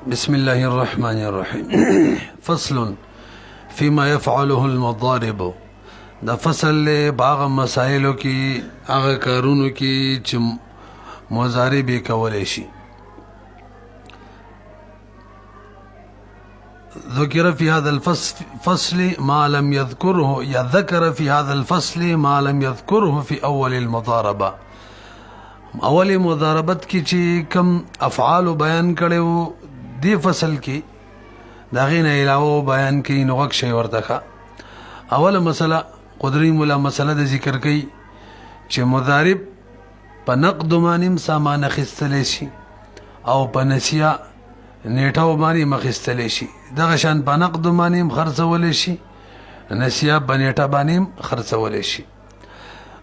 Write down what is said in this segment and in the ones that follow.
بسم الله الرحمن الرحيم فصل فيما يفعله المضارب. دا فصل له باغ مسائلو کی هغه کارونو کی چې مضارب کولای شي. ذكر في هذا الفصل ما لم يذكره ذكر في هذا الفصل ما لم يذكره في اول المضاربه. اول مضاربت کی چې کم افعال بیان کړو دی فصل کی داغین علاوه بیان کی نوغک شی ورته. اول مسله قدری مولا مسله د ذکر کوي چې مضارب په نقد باندې سامان خستل شي او په نسیا نیټه باندې مخستل شي. دغه شان په نقد باندې خرڅول شي، نسیا په نیټه باندې خرڅول شي.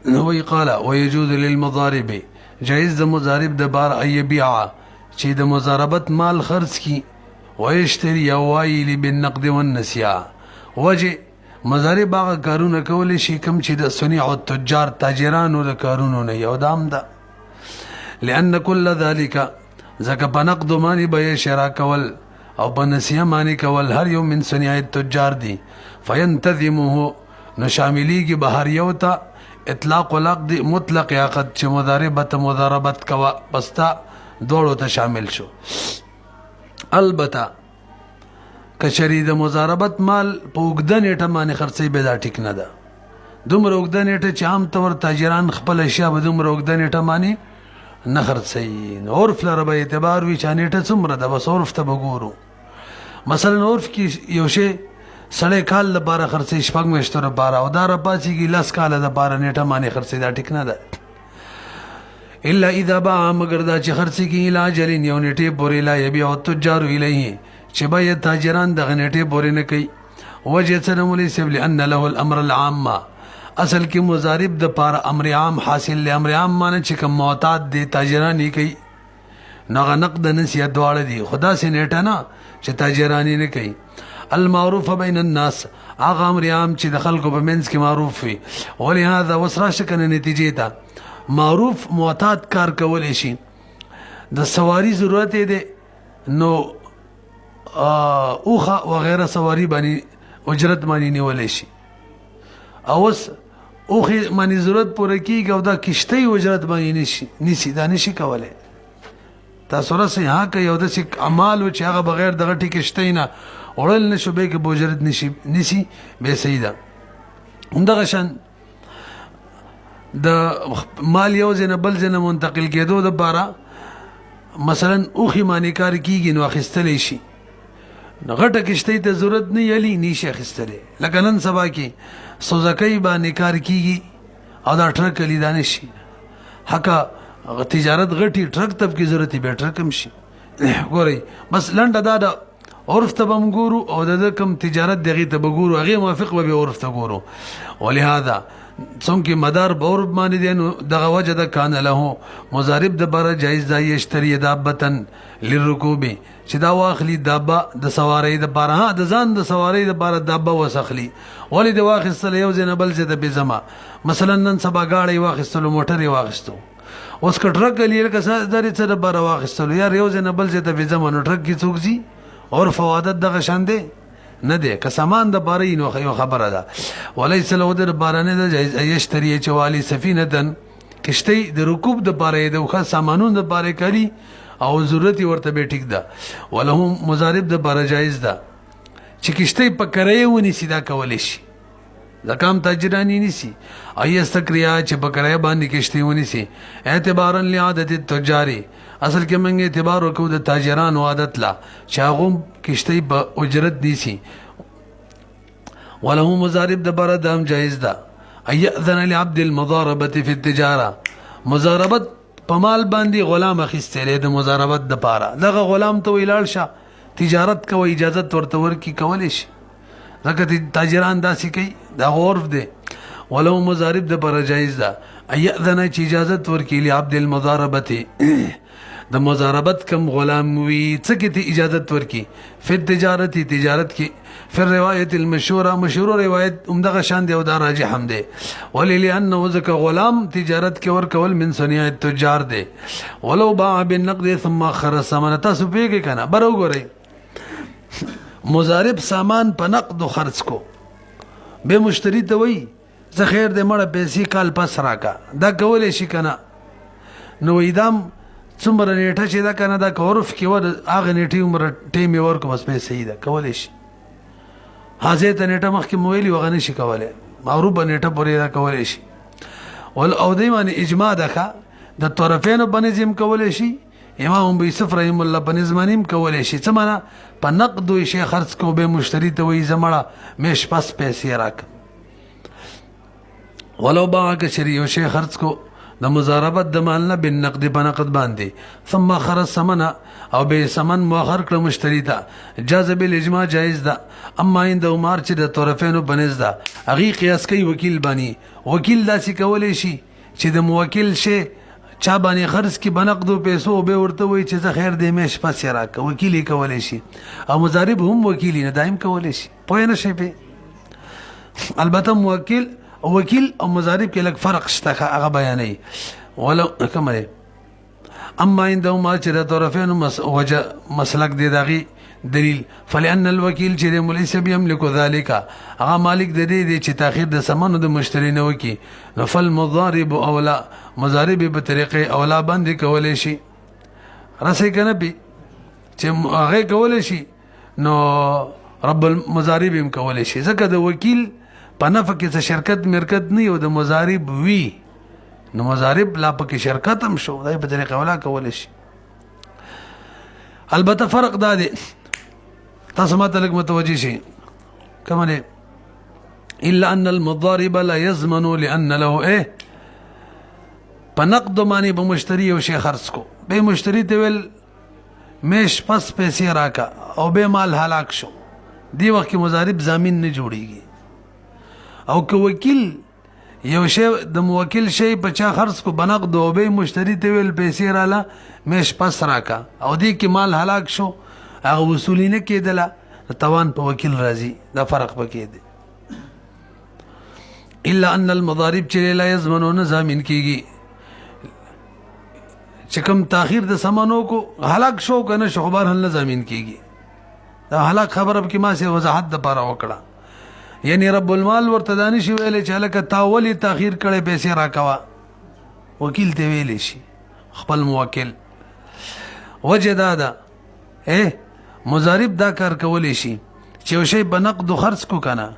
نو وی قال ويجوز للمضارب، جائز د مضارب د بار ای بیع چې د مضاربت مال خرڅ کی ويشتري وایلی بالنقد والنسیا. وجه مضارب هغه کارونه کول شي کوم چې د صنیع التجار تاجرانو د کارونو نه یو دام ده. لأن كل ذلك ځکه په نقد باندې به شرا کول او په نسیه باندې کول هر یو من صنیع التجار دي. فینتظمه نو شاملیږي به هر یو ته اطلاق العقد مطلق عقد چې مضاربت کوا پستا دوړو ته شامل شو. البته کچری د مضاربت مال په اوږده نیټه باندې خرڅي به دا ټیک نه ده. دومره اوږده نیټه چې عام طور تاجران خپل اشیاء به دومره اوږده نیټه باندې نه خرڅي. عرف لره به اعتبار وي چې نیټه څومره ده، بس عرف ته به ګورو. مثلا عرف کې یو شی سړی کال لپاره خرڅي شپږ میاشتو لپاره او دا راپاسېږي لس کاله دپاره نیټه باندې خرڅي، دا ټیک نه ده. الا اذا باع مگر دا چې خرڅي کې الى اجل یو نیټې پورې لا یبيع التجار الیه چې به تاجران دغه نیټې پورې نه کوي. وجه څه نوملی سیب لأن له الامر العام، اصل کې مضارب د پاره امر عام حاصل له امر عام معنی چې کوم معتاد دي تاجران یې کوي نغه نقد نسیه دواړه دي، خدا سي نیټه نه چې تاجران نه کوي. المعروف بین الناس هغه امر عام چې د خلکو په منځ کې معروف وي. ولهذا وسره شکنه نتیجې ته معروف معتاد کار کول شي. د سواری ضرورت دی نو اوخه وغیره سواری باندې اجرت باندې نیول شي. اوس اوخه باندې ضرورت پوره کیږي او دا کشته اجرت باندې نشي دا نشي کولای. تاسو را سه ها کوي او د سک اعمال چې هغه بغیر دغه ټیکشته نه اورل نشو به کې بوجرت نشي به سیدا. همدغه شان د مال یو ځنه بل ځنه منتقل کېدو د بارا مثلا اوخی معنی کار کیږي نو اخستلی شي، غټه کشته ته ضرورت نه یلی نشي اخستلی. لکه نن سبا کې سوزکۍ باندې کار کیږي او دا ټرک لیدانه شي حقا تجارت غټي ټرک تب کی ضرورت به ټرک هم شي. ګورئ بس لنډه دا عرف ته بم ګورو او د کم تجارت دغه ته بګورو هغه موافق به عرف ته ګورو. ولهذا څنګه مدار بور باندې دي نو دغه وجه د کان له مضارب د بره جایز دی اشتری دابتن للرکوب چې دا واخلی دابه د سواری د باره د ځان د سواری د باره دابه وسخلی ولی د واخستل یو ځنه بل څه د بزما. مثلا نن سبا گاډي واخستل موټر واخستو اوس کټرک لیل کسه درې څه د باره واخستل یار یو ځنه بل څه د بزما نو ټرک کی څوک زی اور فوادت دغه شان دی نه دی که سامان د بارې نو یو خبره ده. وليس له در بارانه د جایز یشتری چوالی سفینه کشته د رکوب د بارې د خاص سامانون د بارې کاری او ضرورت ورته به ټیک ده. ولهم مضارب د بارې جایز ده چې کشته په کرای ونی سیدا کول شي زکام تاجرانی نسی ایستکریا چې په کرای باندې کشته ونی سي اعتبارا لعادت التجاری. اصل کې موږ اعتبار وکړو د تاجرانو عادت لا چې هغه کشته په اجرت دي. وله مضارب د بره دام جایز ده ايذن لعبد المضاربه في التجاره. مضاربت په مال باندې غلام اخیستل د مضاربت د پاره دغه غلام ته ویلال شه تجارت کوي اجازه ورته ورکی کول شي ځکه تاجران داسې کوي دا عرف دی. ولو مضارب د بره جایز ده ايذن چې اجازه ورکی لعبد المضاربه د مضاربت کم غلام وي څه کې ته اجازت ورکی فی تجارت تجارت کې فی روایت المشهوره مشهور روایت عمدغه شان دی او دا راجح هم دی ولی لانه ذک غلام تجارت کې ورکول من صنیع التجار دی ولو باع بالنقد ثم خر الثمن تاسو پیګه کنه برو ګورئ مضارب سامان په نقد خرڅ کو به مشتری ته وای زه خیر دې مړه پیسې کال پس راکا دا کولې شي کنه نو ایدام څومره نیټه چې دا کنه دا کورف کې ور اغه نیټي عمر ټیم ورکو بس پیسې ده کولې شي حاضر ته نیټه مخکې مویلی وغنه شي کوله معروف نیټه پورې دا کولې شي ول او دې باندې اجماع ده د طرفین باندې زم کولې شي امام ابو یوسف رحم الله باندې زمانیم کولې شي څه معنا په نقد شي خرڅ کو به مشتری ته وې زمړه مش پس پیسې راک ولو باع شری او شي خرڅ کو د مضاربت د مال نه بالنقد په نقد باندې ثم خرج ثمن او به ثمن مؤخر کړ مشتری ته جاز بالاجماع جائز ده اما عند عمر چې د طرفینو بنز ده اغي قیاس کوي وکیل باندې وکیل داسې کولې شي چې د موکل شي چا باندې خرج کی بنقدو پیسو به ورته وي چې زه خیر دې مش پس راک وکیلی کولې شي او مضارب هم وکیلی نه دایم کولې شي پوه نه شي په البته موکل وکیل او مضارب کې لږ فرق شته هغه بیانې ولو کومه اما عندهم ما چې د طرفین وجه مسلک دی دغه دلیل فلان الوکیل چې مليس بيملك ذلك هغه مالک د دې چې تاخير د سمنو د مشتری نه وکي نو فالمضارب اولا مضارب په طریقې اولا باندې کولې شي راسي کنه بي چې هغه کولې شي نو رب المضارب هم کولې شي ځکه د وکیل په نفع کې شرکت مرکت نه یو د مضارب وی نو مضارب لا پکې شرکت هم شو دای په طریقه ولا کول شي البته فرق دا دی تاسو ماته لږ متوجي شي کمنه الا ان المضارب لا يضمن لان له ايه په نقد باندې به مشتری او شي خرڅ کو به مشتری ته ویل مش پس پیسې راکا او به مال هلاک شو دی وخت کې مضارب ضامن نه جوړیږي او که وکیل یو شی د موکل شی په چا خرڅ کو بنقد او به مشتری ته ویل پیسې رااله مش پس راکا او دی کې مال هلاک شو هغه وصولی نه کېدله توان په وکیل راځي دا فرق پکې دی الا ان المضارب چې لا يضمنون ضامن کیږي چې کوم تاخير د سمانو کو هلاک شو کنه شو خبر هل ضامن کیږي دا هلاک خبره کې ما سي وضاحت د پاره وکړه یعنی رب المال ورته دانی شي ویل چې لکه تاولی تاخير کړي پیسې راکوا وکیل ته ویل شي خپل موکل وجدادا مضارب دا کار کولی شي چې شی بنقد خرڅ کو کنه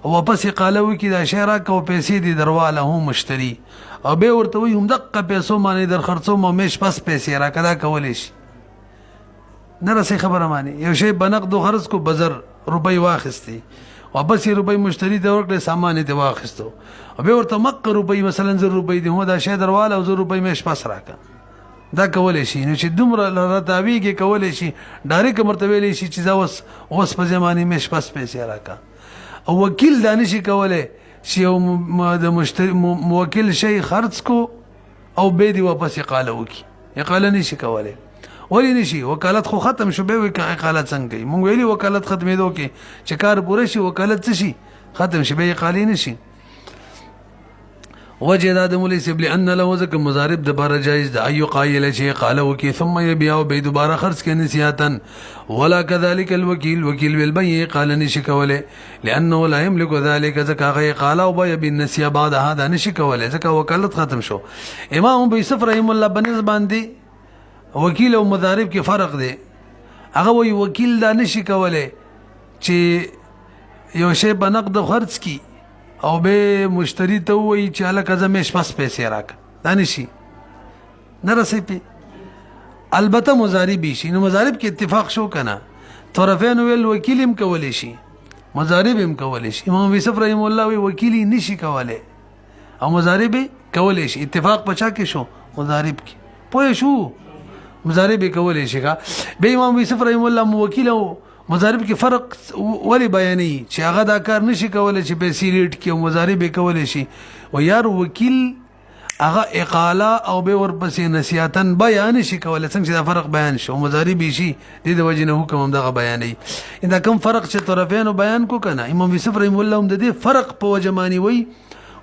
او واپس قالو کی دا شی راکو پیسې دي درواله هم مشتری او به ورته وي هم دقه پیسو معنی در خرڅو مو مش پس پیسې راکدا کولی شي نه رسې خبره معنی یو شی بنقد خرڅ کو بزر روپۍ واخستي واپس روپۍ مشتری ته ورکړه سامان ته واخستو او به ورته مکه روپۍ مثلا 100 روپۍ دی هو دا شی درواله او 100 روپۍ مش پس راکا دا کولې شي نو چې دومره لرتاوی کې کولې شي ډایرک مرتبه لې شي چې اوس په زمانه مش پس پیسې راکا او وکیل دانش کولې چې د مشتری موکل شي خرڅ کو او به دی واپس قاله وکي قاله نشي کولې ولی نشي وکالت خو ختم شو به وکالت څنګه مونږ ویلي وکالت ختمېدو کې چې کار پوره شي وکالت څه شي ختم شي به قالی نشي وجه د مولوی سیب لان له ذک مضارب د بار جایز د ايو قایل شي قال وکي ثم يبيع به دوباره خرڅ کې نسياتن ولا كذلك الوكيل وكيل بالبيع قال نشي کوله لانه لا يملك ذلك ذکا غي قال او بيع بالنسيا بعد هذا نشي کوله ذکا وکالت ختم شو امام ابو یوسف رحم الله بنز باندې وکیل او مضارب کې فرق دی هغه وی وکیل دا نشي کوله چې یو شی بنقد خرڅ کی او به مشتری ته وی چې الکه زمش پس پیسې راک دا نشي نه رسې په البته مضارب شي نو مضارب کې اتفاق شو کنه طرفین ویل وکیل هم کولی شي مضارب هم کولی شي امام یوسف رحم الله وی وکیلی نشي کوله او مضارب کولی شي اتفاق پچا کې شو مضارب کې پوه شو مضارب کولی شي به امام یوسف رحم الله وکیل او مضارب کې فرق ولی بیانې چې هغه دا کار نشي کولای چې پیسې لیټ کې مضارب کولای شي او یار وکیل هغه اقاله او به ورپسې نصیحتن بیان شي کولای څنګه چې دا فرق بیان شو مضارع به شي د دې وجه نه حکم هم دغه بیانې دا کوم فرق چې طرفینو بیان کو کنه امام یوسف رحم الله هم د دې فرق په وجه مانی وای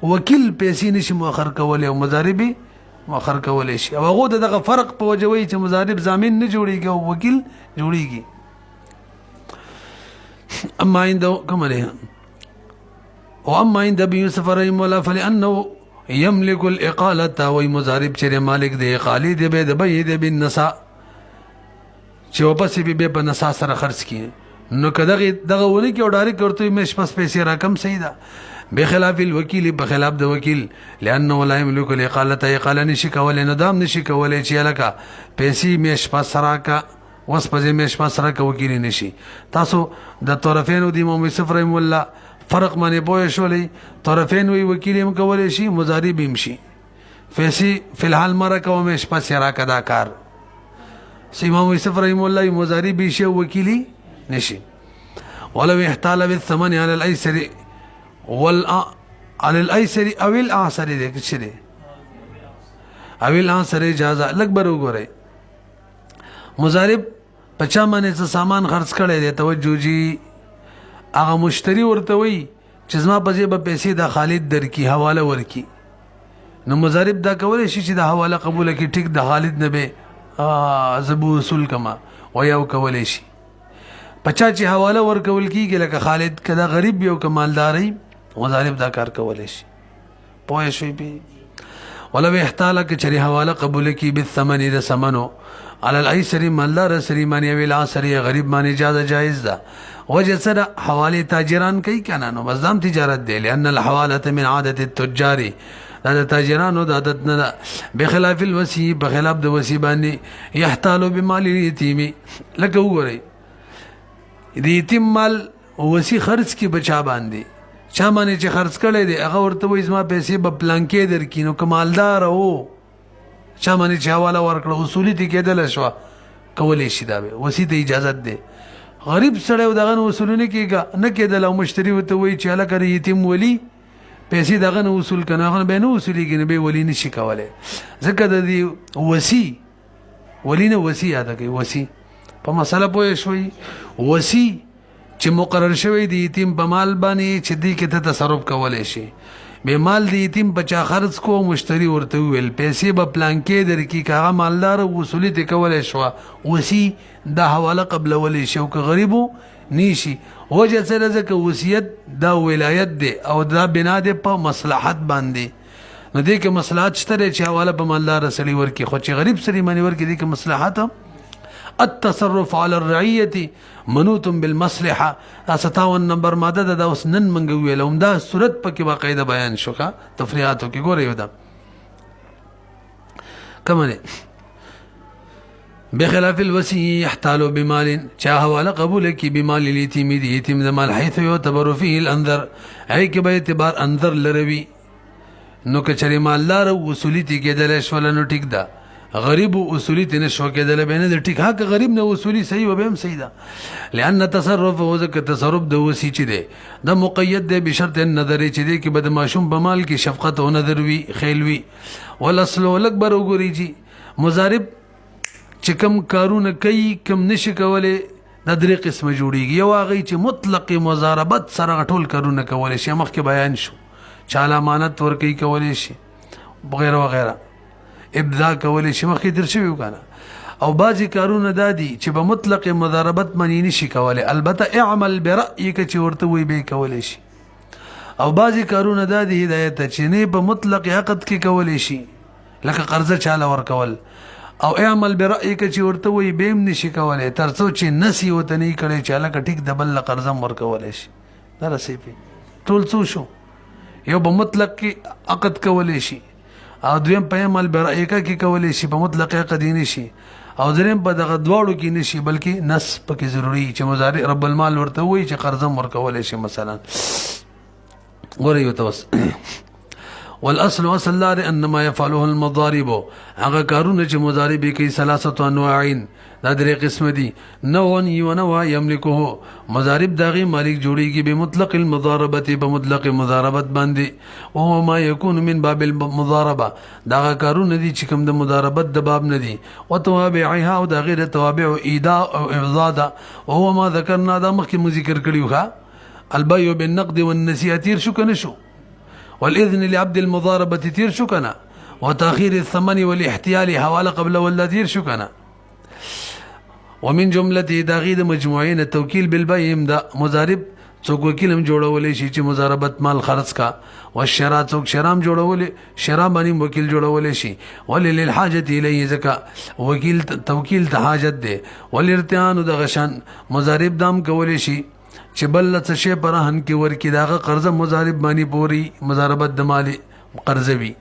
وکیل پیسې نشي مؤخر کولای او مضارع به مؤخر کولای شي او هغه دغه فرق په وجه وای چې مضارع ضامن نه جوړیږي او وکیل جوړیږي اما عنده كما له واما عند ابي يوسف رحمه الله فلانه يملك الاقاله ومضارب چره مالک دی اقالی دی به د به د بالنساء چې واپس به په نساء سره خرج کړي نو دغه ونه کې ډایرکټ ورته مش پس پیسې رقم صحیح ده بخلاف الوکیل بخلاف د وکیل لانه لا يملك الاقاله اقاله نشي کولای ندام نشي کولای چې لکه پیسې مش پس راکا وس په مش پس راکا وکیل نشي تاسو د طرفینو د امام یوسف رحم الله فرق باندې پوه شولې طرفین وی وکیل هم کولای شي مضارع هم شي فیسی فی الحال مرکه و مش پس راکا دا کار امام یوسف رحم الله مضارع به شي وکیلی نشي ولو احتال بالثمن على الايسر على الايسر او الاعسر دې کې څه دي او الاعسر اجازه لګ بر وګورئ مضارب پچا باندې سامان خرڅ کړي دي توجه جی هغه مشتری ورته وي چې زما په ځای به پیسې د خالد درکې حواله ورکی نو مضارب دا کولای شي چې د حواله قبول کړي ټیک د خالد نه به زبو اصول کما وياو کولای شي پچا چې حواله ورکول کیږي لکه خالد کدا غریب یو کمالداري مضارب دا کار کولای شي پوه شئ به ولو احتال ک چری حواله قبول کی بالثمن د ثمنو على الايسر مالدار سری معنی ویل اثر غریب معنی جائز ده وجه سره حواله تاجران کوي کنه نو مزدام تجارت دی لان الحواله من عاده التجار دا تاجرانو د عادت نه بخلاف الوصي بخلاف د وصي باندې يحتال بمال اليتيم لکه وګورئ د یتیم مال وصي خرج کی بچا باندې چا باندې چې خرج کړي دي هغه ورته وې زما پیسې په پلان کې درکینو کمالدار او چا باندې چې حواله ورکړه اصولي دي کېدل شو کولې شي دا وصي ته اجازه ده غریب سره دغه وصولونه کېګه نه کېدل او مشتری وته وې چې الکه یتیم ولی پیسې دغه وصول کنه غن به نو وصولي کې نه به ولی نشي کوله ځکه د دې وصي ولی نه وصي یاد کوي وصي په مسله پوه شوي وصي چې مقرر شوی دی یتیم په مال باندې چې دی کې ته تصرف کولای شي به مال دی یتیم بچا خرج کو مشتری ورته ویل پیسې په پلان کې درکې کاغه مالدار وصولي ته کولای شو وصي د حواله قبل ولې شو که غریبو نیشي وجه سره ځکه وصیت دا ولایت دی او دا بنا دی په مصلحت باندې نو دې کې مصلحت شته چې حواله په مالدار سړي ورکی خو چې غریب سړي باندې ورکی دې کې مصلحت التصرف على الرعيه منوط بالمصلحه 57 نمبر ماده دا اوس نن منګ ویلوم دا صورت پکې باقاعده بیان شوکا تفریحاتو کې ګورئ ودا کمنه بخلاف الوصي يحتال بمال چا حواله قبول کی بمال اليتيم دي يتيم د مال حيث يعتبر فيه الانذر اي کې به اعتبار انذر لروي نو کچري مالدار وصولي تی کېدل شول نو ټیک ده غریب اصولي تنه شو کېدل به نه ټیک حق غریب نه اصولي صحیح و به هم صحیح ده لان تصرف هو ځکه تصرف د وصي چې ده د مقید ده بشرط النظر چې ده کې بد ماشوم په مال کې شفقت او نظر وی خیل وی والاصل الاکبر وګوري جی مضارب چې کم کارونه کوي کم نشي کوله د درې قسمه جوړیږي یو هغه چې مطلق مضاربت سره ټول کارونه کولای شي مخکې بیان شو چاله امانت ورکي کولای شي وغیرہ وغیرہ ابدا کولای شي مخکې درشوي وکنه او بعضی کارونه دادي چې په مطلق مضاربت معنی نشي کولای البته اعمل برأيك چې ورته وي به کولای شي او بعضی کارونه دادي هدایت چې نه په مطلق عقد کې کولای شي لکه قرضه چاله ورکول او اعمل برأيك چې ورته وي به هم نشي کولای ترڅو چې نسی وته نه کړي چې لکه ټیک د بل قرضه ورکول شي دا رسېږي ټول څه شو یو په مطلق کې عقد کولای شي او دویم په عمل برأيك کې کولای شي په مطلق عقد نشي او دریم په دغه دواړو کې نشي بلکې نص پکې ضروری چې مضارع رب المال ورته وي چې قرضه ورکول شي مثلا غوري وتوس والاصل اصل لار انما يفعله المضارب هغه کارونه چې مضارب کوي ثلاثه انواعين دا درې قسم دي نوع یو نوع یملکه مضارب داغي مالک جوړیږي به مطلق المضاربه په مطلق مضاربت باندې او ما يكون من باب المضاربه دا کارونه دي چې کوم د مضاربت د باب نه دي او توابعها او د غیر توابع ایداء او افضاد او ما ذکرنا دا مخکې ذکر کړیو ښا البيع بالنقد والنسيئه تیر شو کنه شو والاذن لعبد المضاربه تیر شو کنه وتاخير الثمن والاحتيال حواله قبل ولا تیر شو کنه ومن جمله داغید مجموعين التوكيل بالبيع دا مضارب څوک وکیلم جوړولې شي چې مضاربت مال خرڅ کا والشراء څوک شرام جوړولې شرام باندې وکیل جوړولې شي وللحاجه الیه زکا وکیل توکیل ته حاجت ده ولارتهان د غشان مضارب دام کولې شي چې بل څه شی پرهن کې ورکی داغه قرض مضارب باندې پوری مضاربت د مال قرضوي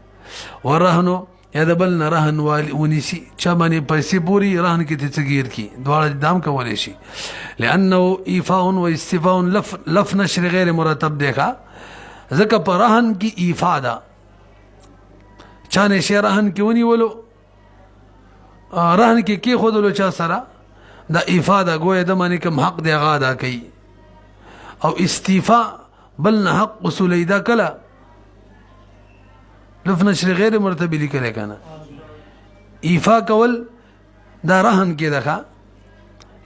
ورهنو یا د بل نه رهن ونیسي چا باندې پیسې پوری رهن کې تڅګیر کی دواړه دام کولې شي لانه ایفاء و استیفاء لف نشر غیر مرتب دیکھا ځکه پر رهن کې ایفاء ده چا نه شي رهن کې ونیولو رهن کې خودلو چا سره دا ایفاء ده ګویا د باندې کوم حق دی غا ادا کوي او استیفاء بل نه حق اصول دا کلا لف نشر غیر مرتبه لیکل کنه ایفا کول دا رهن کې دغه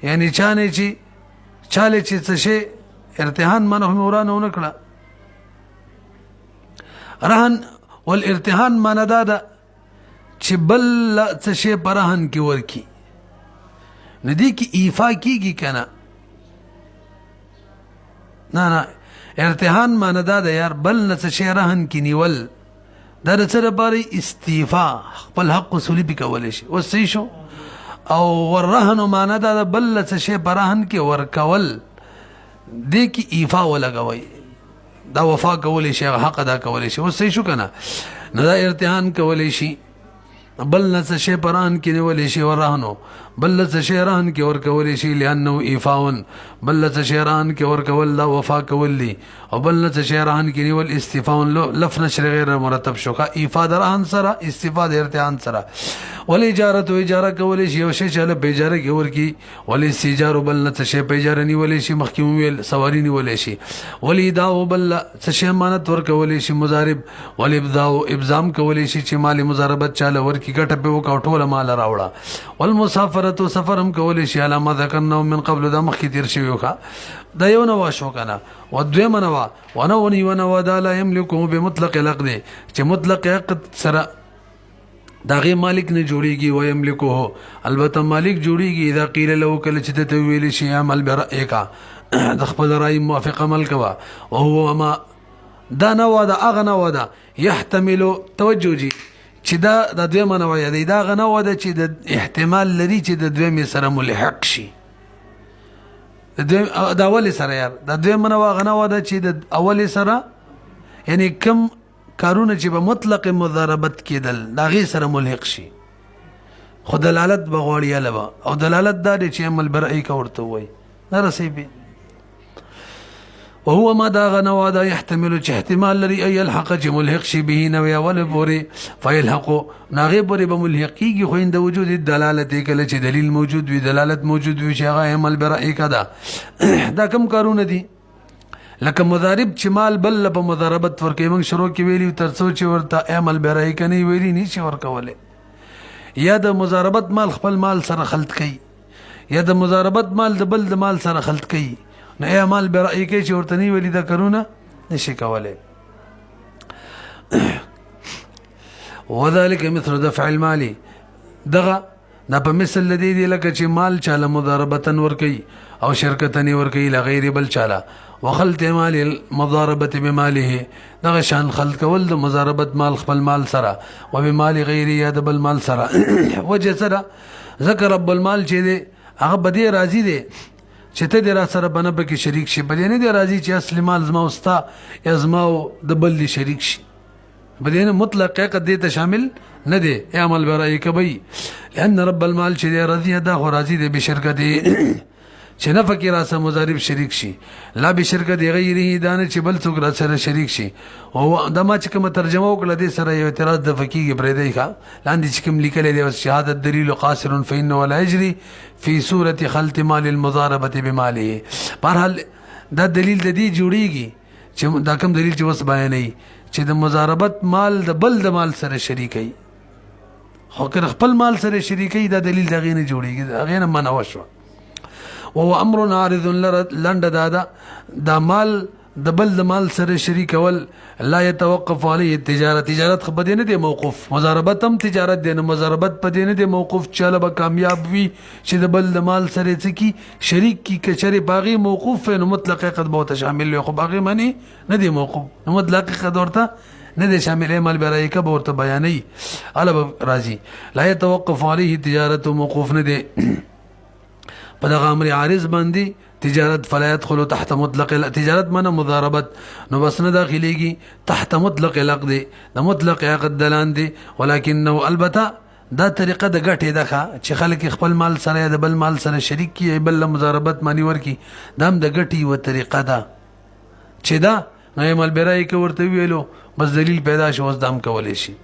یعنی چانه چې څه شي ارتهان منه مورانه نکړه رهن والارتهان معنا دا چې بل څه شي پرهن کې ورکی ندی کې ایفا کیږي کنه نه ارتهان معنا دا یار بل څه شي رهن کې نیول دا د سره باري استیفاء خپل حق اصولي بکول شي او صحیح شو او ورهن معنا دا بل څه شی برهن کې ورکول د کی ایفاء ولګوي دا وفا کول شي حق ادا کول شي او صحیح شو کنه نه دا ارتهان کول شي بل څه شی برهن کې نیول شي ورهنو بل څه شی رهن کې ورکول شي لانه ایفاء بل څه شی رهن کې ورکول دا وفا کول دي او بل څه شی رهن کې نیول استیفاء لف نشر غیر مرتب شو کا ایفاء رهن سره استیفاء ارتهان سره ول اجاره تو اجاره کول شي او شی چاله په اجاره کې ورکی ول استیجار بل څه شی په اجاره نیول شي مخکې ویل سواری نیول شي ول ادا بل څه شی امانت ورکول شي مضارب ول ابدا ابزام کول شي چې مال مضاربت چاله ورکی ګټه په وکاټول مال راوړه والمسافره سفرم کول شي علامه ذکرنا من قبل دا مخکې تیر شوی وکا دا یو نو شو کنه و دویم نو ونونی ونو دا لا یملکو بمطلق العقد چې مطلق عقد سره داغه مالک نه جوړیږي و یملکو البته مالک جوړیږي اذا قیل له کله چې ته ویل شي عمل برئکا د خپل رای موافق عمل کوا او هو ما دا نو دا اغه نو دا يحتمل توجهي چې دا د دویم نو دی دا غنو دا چې د احتمال لري چې د دویم سره ملحق شي دا اول سره یار دا دویم نو غنو دا چې د اول سره یعنی کم کارونه چې په مطلق مضاربت کېدل دا غي سره ملحق شي خود دلالت بغوړی لبا او دلالت دا چې عمل برئی کا ورته وای نه رسیبي وهو ما دا غنوا دا يحتمل احتمال لري اي الحق چې ملحق شي به نو یا ول پوری فيلحق ناغه پوری به ملحق کیږي خو اند وجود دلالت کله چې دلیل موجود وي دلالت موجود وي چې هغه عمل برئی کا دا کم کارونه دي لکه مضارب چې مال بل په مضاربت ورکې موږ شروع کې ویلی تر څو چې ورته عمل برئی کني ویلی نه شي ورکوله یا د مضاربت مال خپل مال سره خلط کوي یا د مضاربت مال د بل د مال سره خلط کوي نه عمل برئی کې چې ورته نه ویلی دا کارونه نشي کوله وذلك مثل دفع المال دغه دا په مثل لدی دی لکه چې مال چاله مضاربتن ورکي او شرکتن ورکي لغیر بل چاله وخلط مال المضاربه بماله دغه شان خلط کول د مضاربت مال خپل مال سره او بمال غیر یا د بل مال سره وجه سره ذکر رب المال چې دی هغه بدی راضی دی چې ته در سره بنه به کې شریک شي بدی نه دی راضی چې اصل مال زما وستا یا زما د بل شریک شي بدی نه مطلق قد دې ته شامل نه دی عمل برای کوي لأن رب المال چې دی راضی دا خو راضی دی به شرکت چې نفع کې را سره مضارب شریک شي لا بشرکت غیره دانه چې بل څوک را سره شریک شي او دا ما چې کوم ترجمه وکړه دې سره یو اعتراض د فقيه پرې دی ښا لاندې چې کوم لیکل دی شهادت دلیل قاصر فإنه ولا يجري في صورة خلط مال المضاربة بماله بهرحال دا دلیل د دې جوړیږي چې دا کوم دلیل چې وس بیانې چې د مضاربت مال د بل د مال سره شریکي خو که خپل مال سره شریکي دا دلیل دغه نه جوړیږي هغه نه منو شو وهو امر عارض لند دا مال د بل د مال سره شریک ول لا يتوقف عليه التجاره تجارت خو بدینه دی موقوف مضاربت هم تجارت دی نه مضاربت بدینه دی موقوف چاله به کامیاب وي چې د بل د مال سره څکی شریک کی کچره باغی موقوف نو مطلق قد به شامل خو باغی معنی نه دی موقوف نو مطلق قد ورته نه دی شامل مال برای کا ورته بیانې اله راضی لا يتوقف عليه تجارت موقوف نه دی په دغه امر عارض باندې تجارت فلا يدخل تحت مطلق تجارت معنا مضاربت نو بس نه داخليږي تحت مطلق العقد د مطلق عقد دلان دي ولكنه البته دا طریقه د غټه ده چې خلک خپل مال سره د بل مال سره شریک کی بل مضاربت مانی ورکی دام د غټي و طریقه ده چې دا نه مال برای کې ورته ویلو بس دلیل پیدا شو اوس دام کولې شي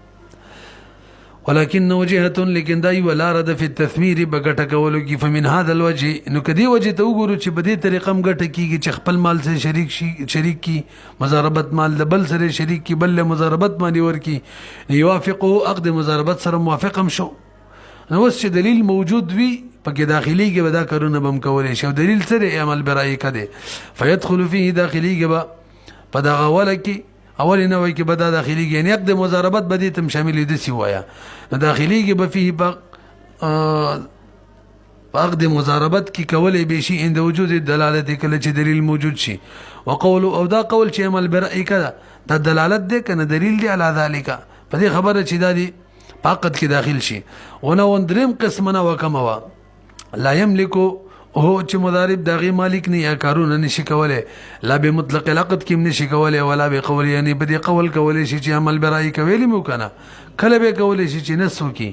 ولكن وجهه لكن دای ولا رد في التثمير بغټه کولو کی فمن هذا الوجه نو کدی وجه ته وګورو چې بده طریقه م غټه کیږي چې خپل مال سره شریک کی مضاربت مال د بل سره شریک کی بل مضاربت مانی ورکی يوافقه عقد مضاربت سره موافقم شو نو اوس چې دلیل موجود وي پکې داخلي کې ودا کارونه بم کولې شو دلیل سره عمل برای کده فيدخل فيه داخلي کې په دغه ولکه اول نه وای کې بدا داخلي کې یعنی عقد مضاربت بدی تم شامل دي سی وایا داخلي کې به فيه عقد مضاربت کې کولې به شي عند وجود دلالت کله چې دلیل موجود شي وقول او دا قول چې عمل برأي کړه دا دلالت ده کنه دلیل دی علی ذالک په دې خبره چې دا دی عقد کې داخل شي ونه وندریم قسمه وکموا لا یملکو هو چې مضارب دغه مالک نه یا کارونه نشي کوله لا به مطلق العقد کې نشي کوله ولا به قول یعنی به قول کوله شي چې عمل برای کوي مو کنه کله به کوله شي چې نسو کی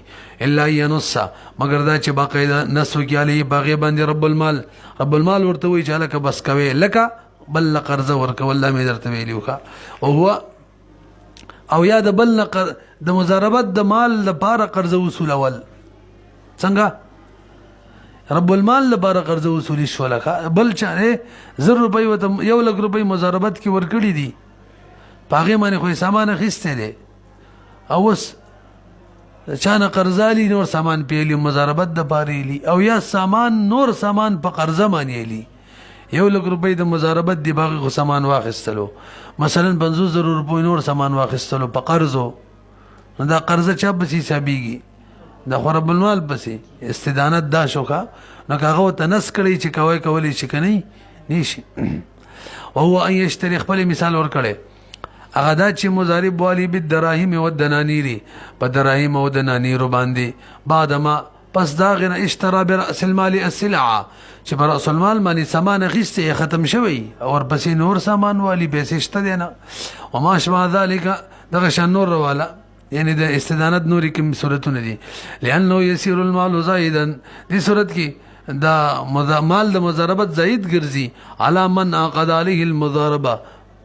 الا ينص مگر دا چې باقاعده نسو کی علی باغی باندې رب المال ورته وی چې لکه بس کوي لکه بل قرض ورکول الله مې درته ویلوخه او هو او یا د بل د مضاربت د مال لپاره قرض وصول اول څنګه رب المال لپاره قرض وصولي شو لکه بل چاره 100 روپۍ وته 1 لک روپۍ مضاربت کې ورکړي دي پاغه باندې خو سامان اخیسته دي اوس چانه قرضالي نور سامان پیلی مضاربت د پاریلی او یا سامان نور سامان په قرضه باندې لی 1 لک روپۍ د مضاربت دی باغ خو سامان واخستلو مثلا 500 روپۍ نور سامان واخستلو په قرضو دا قرضه چا به حسابيږي د خراب المال پسې استدانت دا شوکا نو هغه تنس کړی چې کوي چې کني نشي او هو ان يشتري خپل مثال ور کړي هغه دا چې مضارب والی بالدراهم او الدنانير په دراهم او دنانير باندې بعد ما پس دا غنه اشترى براس المال السلعه چې براس المال باندې سامان غیسته ختم شوی او ورپسې نور سامان والی پیسې شته دینه وما شابه ذلك دغه شان نور والا یعنی د استدانت نوري کوم صورتونه دي لانه يسير المال زائدا دې صورت کې دا مال د مضاربت زائد ګرځي على من عقد عليه المضاربه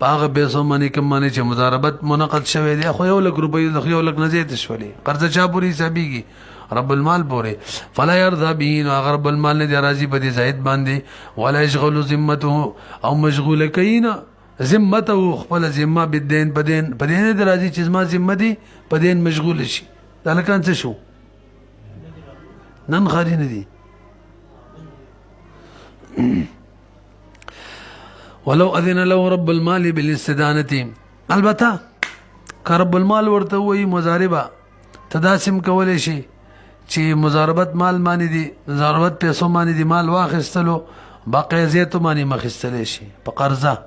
باغه پیسو باندې کوم باندې چې مضاربت منعقد شوی دی خو 1 لک روپۍ د 1 لک نه زیات شولې قرض چا پوری حسابيږي رب المال پوره فلا يرضى به رب المال نه راضي په دې زائد باندې ولا يشغل ذمته او مشغول کینا ذمته خپل ذمه بدین بدین درازي چې ما ذمه دي بدین مشغول شي دا لکان څه شو نن خاري نه دي ولو اذن له رب المال بالاستدانه البته رب المال ورته وي مضاربه تداسم کولې شي چې مضاربت مال مانی دي مضاربت پیسو مانی دي مال واخستلو باقي زیاتو مانی مخستلې شي په قرضه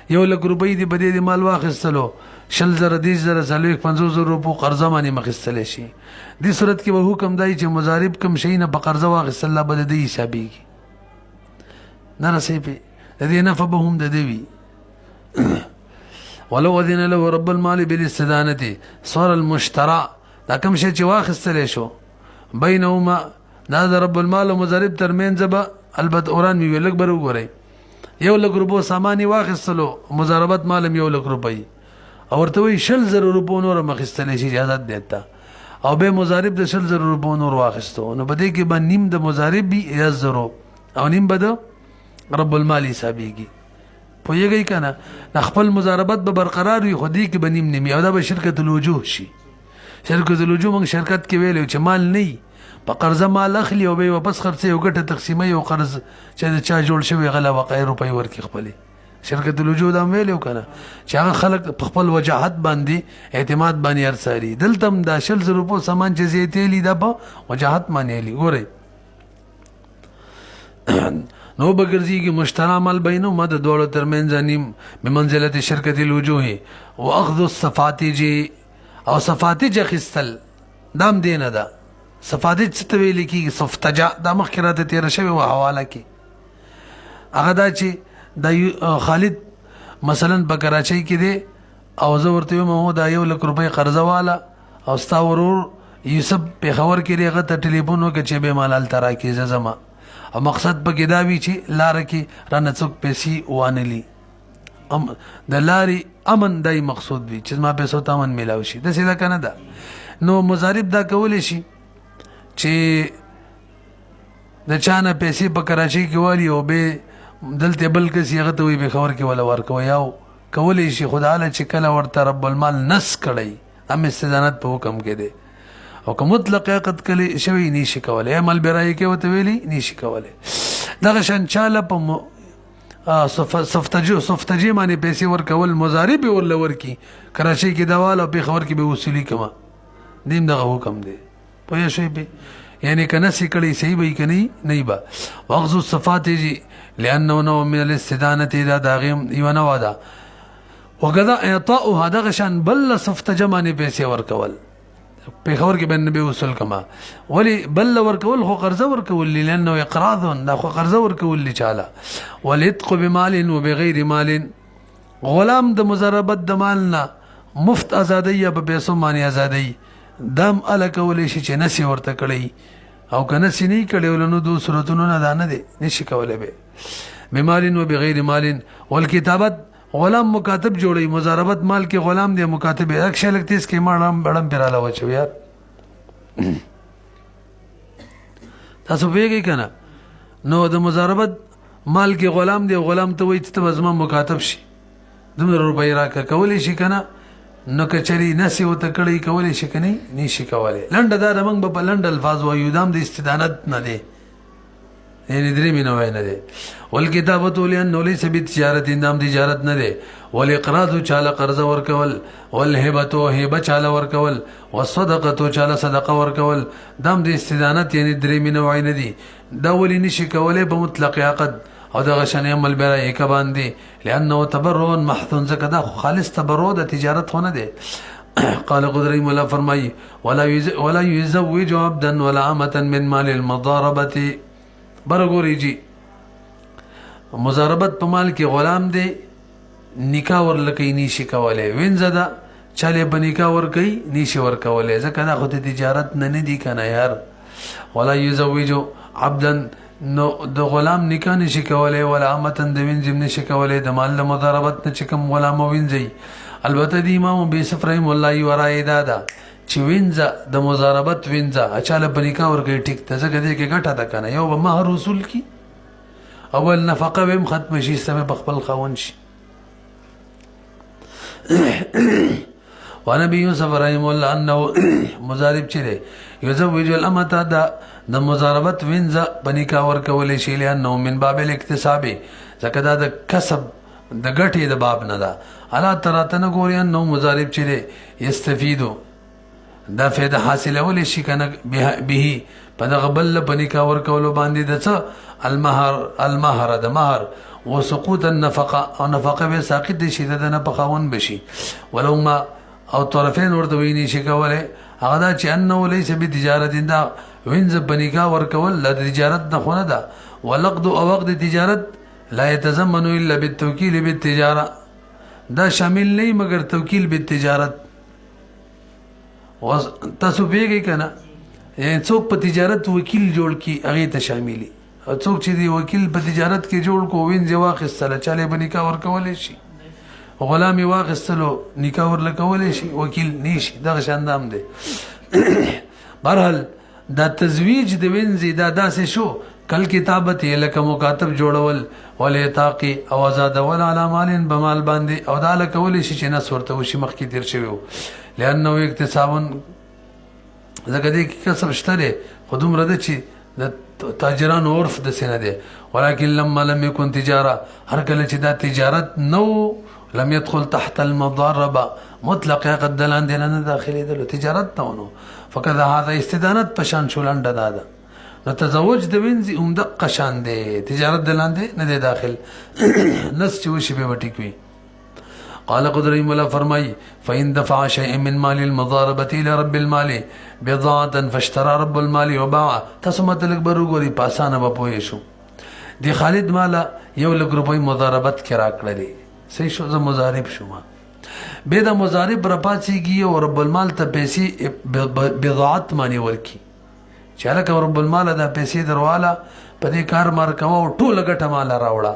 1 لک روپۍ دی بده دی مال واخستلو 100,000 30,000 50,000 روپو قرضه مانی مخستلې شي دې صورت کې به حکم دی چې مضارب کم شي نه په قرضه واخستل بده دی حسابيږي نه رسې په دې نه فبهم د دی ولو اذن له رب المال بالاستدانه صار المشترى دا کوم شي چې واخستلې شو بینهما دا رب المال او مضارب ترمنځ به البته اوران می لګ بر وګورئ 1 لک روپو سامان واخیستلو مضاربت مالم 1 لک روپۍ او ورته وی 60,000 روپو نور مخستلې شي اجازه دیتا او به مضارب د 60,000 روپو نور واخیستو نو بده کې باندې نیم د مضارب بي 1000 او نیم بده رب المال حسابيږي پوهیږئ کنه خپل مضاربت به برقرار وي خو دې کې بنیم نیمه او دا به شرکت الوجوه شي شرکت الوجوه موږ شرکت کې ویلو چې مال نه په قرضه مال اخلي او به واپس خرڅي او ګټه تقسیمي او قرض چې چا جوړ شوی غلا وقای روپۍ ورکی خپل شرکت الوجوه دا ویلو کنه چې هغه خلک په خپل وجاهت باندې اعتماد باندې ارساري دلته دا 60,000 روپو سامان چې زیاتې لیدا په وجاهت باندې لی ګورئ نو بګرځي کې مشترى مال بینه ما د دوړو ترمنځ نیم بمنزله شرکت الوجوه او اخذ الصفاتج او صفاتج خستل دام دینه ده صفاتج څه ویل کی صفتجا د مخکرات تیر شوی او حواله کی هغه دا چې د خالد مثلا په کراچۍ کې دی او زه ورته مو دا 1 لک روپۍ قرضه والا او ستا ورور یوسف پیښور کې هغه ته ټلیفون وکړ چې به مال ترا کې زما او مقصد په کې دا وی چې لار کې رانه څوک پیسې وانلی د لارې امن دای مقصود وي چې ما پیسو ته امن ملاوي شي د سیده کنه دا نو مضارب دا کول شي چې د چانه پیسې په کراچۍ کې والی او به دلته بل کس هغه ته وي به خبر کې ولا ورکو یاو کولې شي خدای چې کله ورته رب المال نس کړی ام استدانت په حکم کې دی او که مطلق عقد کلی شوی نشي کولای عمل برای کې وته ویلي نشي کولای دغه شان چاله په صفتجی باندې پیسې ورکول مضارب ورل ورکی کراچۍ کې دواله په خبر کې به وصولی کما دیم دغه حکم دی پوهه شوی به یعنی کنه سکړی صحیح وي کني نه با واغذ الصفات جي لانه نوع من الاستدانه اذا داغم یو نه واده وکذا اعطاء هذا غشان بل صفتجه باندې پیسې ورکول په خبر کې باندې به وصول کما ولی بل ورکول خو قرضه ورکول لانه اقراض دا خو قرضه ورکول لچاله ولتق بمال وبغير مال غلام د مزاربت د مالنا مفت ازادي په پیسو باندې ازادي دم الکول شي چې نسی ورته کړی او کنه سینی کړي ولنو دو صورتونو نه دانه دي نشي کولای به بمال وبغير مال والكتابت غلام مکاتب جوړي مزاربت مال کې غلام دی مکاتب اکشه لګتی اس کې مړم بڑم پیراله وچو یار تاسو ویږي کنه نو د مزاربت مال کې غلام دی غلام ته وایي ته زما مکاتب شي دومره روپۍ راکا کولی شي کنه نو کچري نسی وته کړی کولی شي کني نشي کولای لنډه دا موږ په لنډ الفاظ وایو دام د استدانت نه دی یعنی درې مینه وای نه دی والکتابه لانه ليس بتجارت نام تجارت نه دی والاقراض چاله قرض ورکول والهبه هبه چاله ورکول والصدقه چاله صدقه ورکول دام د استدانت یعنی درې مینه وای نه دی دا ولې نشي کولای په مطلق عقد او دا غشن عمل برای یک باندې لانه تبرع محض زکدا خالص تبرع د تجارت هونه دی قال قدري مولا فرمای ولا يزوج عبدا ولا امه من مال المضاربه برګوري جی مضاربت په مال کې غلام دی نکاح ورلکې نشي کولای وینځدا چاله بنکاح ورکې نشي ورکولای ځکه دا خو د تجارت نه دی کنه یار ولا يزوج عبدا نو د غلام نکاح نشي کولای ولا امتن د وینځم نشي کولای د مال د مضاربت نه چکم غلام وینځي البته د امام بیسف رحم الله ورای دادا چې وینځه د مضاربت وینځه اچاله بنکاح ورکې ټیک ته ځکه دې کې ګټه ده کنه یو به مہر رسول کی اول نفقه به ختم شي سبب خپل خاون شي ونبي يوسف رحم الله انه مضارب چره يزوج الامه د مضاربت وینځه بنکاح ورکول شي لانه من باب الاکتساب ځکه دا د کسب د ګټې د باب نه ده الا تراتن ګوري نو مضارب چره یستفیدو دا فائدہ حاصله ولې شي کنه به په دغه بل بنکاح ورکول باندې د څه المهر د مہر وسقوط النفقه او نفقه به ساقط شي د نه په خاون بشي ولو ما او طرفین ورته ویني شي کوله هغه دا چې انه ليس بتجارت دا وینځ بنکاح ورکول د تجارت نه خونه ده ولقد او وقت تجارت لا يتضمن الا بالتوكيل بالتجاره دا شامل نه مگر توکیل بالتجارت تاسو پیږئ کنه یعنی څوک په تجارت وکیل جوړ کی هغه ته شاملي څوک چې دی وکیل په تجارت کې جوړ کو وینځ واخیستله چاله به نکاح ورکولی شي غلام یې واخیستلو نکاح ورله کولی شي وکیل نیشي دغه شان دام دی بهرحال دا تزویج د وینځې دا داسې شو کل کتابت یې لکه مکاتب جوړول والعتاقي او آزادول علی مالین بمال باندې او دا لکولی شي چې نس ورته وشي مخکې تیر شوی و لانه اکتسابن ځکه دې کې کسب شته دی خو دومره ده چې د تاجرانو عرف داسې نه دی ولکن لما لم یکن تجاره هر کله چې دا تجارت نو لم يدخل تحت المضاربه مطلق قد لاندې نه داخلېدلو تجارت ته ونو فکذا هذا استدانت پشان شو لنډه دا ده نو تزوج د وینځي عمدقه شان دی تجارت د لاندې نه دی داخل نس چې وشي به وټیک وي قال قدري مولا فرمای فإن دفع شيء من مال المضاربة إلى رب المال بضاعة فاشترى رب المال وباع تسمت لك برغوري پاسانه به پوي شو دي خالد مالا یو لک روپۍ مضاربت کرا کړلې صحیح شو زه مضارب شوم به د مضارب رپاتېږي او رب المال ته پیسې بضاعت معنی ورکی چې لکه رب المال دا پیسې درواله په دې کار مار کوه او ټوله ګټه مال راوړه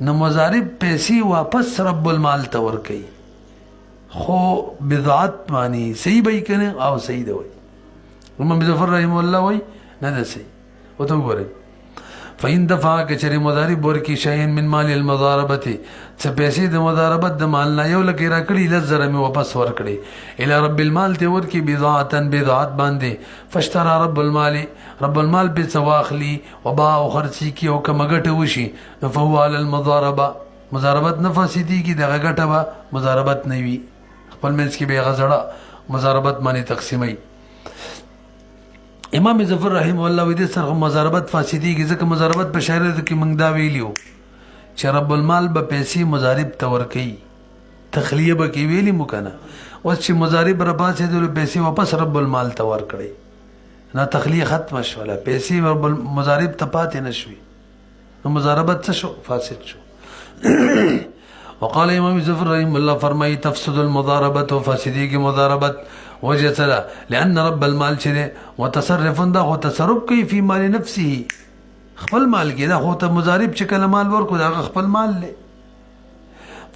نو مضارب پیسې واپس رب المال ته ورکوي خو بضاعت معنی صحیح به یې کنه او صحیح ده وایي امام ظفر رحمه الله وایي نه ده صحیح ورته وګورئ فإن دفع کچری مضارب ورکی شیئن من مال المضاربه څه پیسې د مضاربت د مال نه یو لکه راکړي لزر می واپس ورکړي الی رب المال ته ورکی بضاعتن بضاعت باندې فاشترى رب المال رب المال به سواخلی وبا او خرچی کی او کمګټه وشي فهو علی المضاربه مضاربت نه فاسدی کی دغه ګټه به مضاربت نه وي خپل منځ کې به غزړه مضاربت باندې تقسیمي امام ظفر رحمه الله وی دې سره مضاربت فاسدی کی ځکه مضاربت په شریعت کې موږ دا ویلیو چې رب المال به پیسې مضارب ته ورکوي تخلیه به کې ویلی مو کنه اوس چې مضارب را پاسې د پیسې واپس رب المال ته ورکړي نه تخلیه ختم شوله پیسې رب مضارب ته پاتې نشوي نو مضاربت څه شو فاسد شو وقال امام ظفر رحمه الله فرمای تفسد المضاربه فاسدی کی مضاربت وجه سره لأن رب المال چې متصرف ده خو تصرف کوي په مال نفسه خپل مال کې دا خو ته مضارب چې کله مال ورکو دا خپل مال له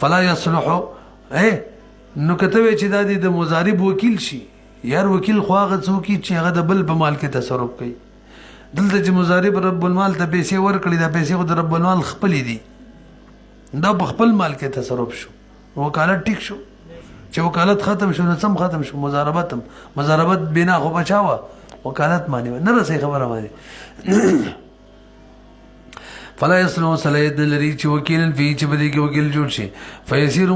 فلا يصلح نو کته وی چې دا د مضارب وکیل شي یار وکیل خو هغه څوک چې هغه د بل په مال کې تصرف کوي دلته چې مضارب رب المال ته پیسې ورکړي دا پیسې خو د رب المال خپل دي دا په خپل مال کې تصرف شو وکالت ټیک شو چې وکالت ختم شو نو سم ختم شو مضاربت بنا خو بچاوه وکالت معنی نه رسې خبره معنی فلا يصلح صلاحیت لري چې وکیل فی چې بده کې وکیل جوړ شي فیصير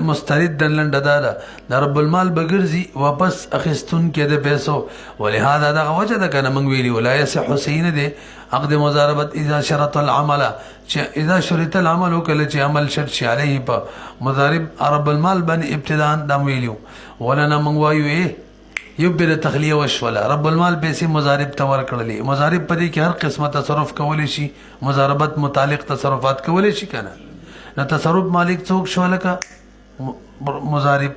مسترد لنډداله د رب المال بغرزي واپس اخستون کې د پیسو ولهدا دا وجه ده کنه من ویلی ولا يصح حسین ده عقد مضاربت اذا شرط العمل چې اذا شرط العمل کله چې عمل شرط شي علیه په مضارب رب المال باندې ابتداء د ویلیو ولنا من وایو یو بل تخلیه وشوله رب المال پیسې مضارب ته ورکړلې مضارب په دې کې هر قسمه تصرف کولی شي مضاربت متعلق تصرفات کولی شي کنه نو تصرف مالک څوک شو لکه مضارب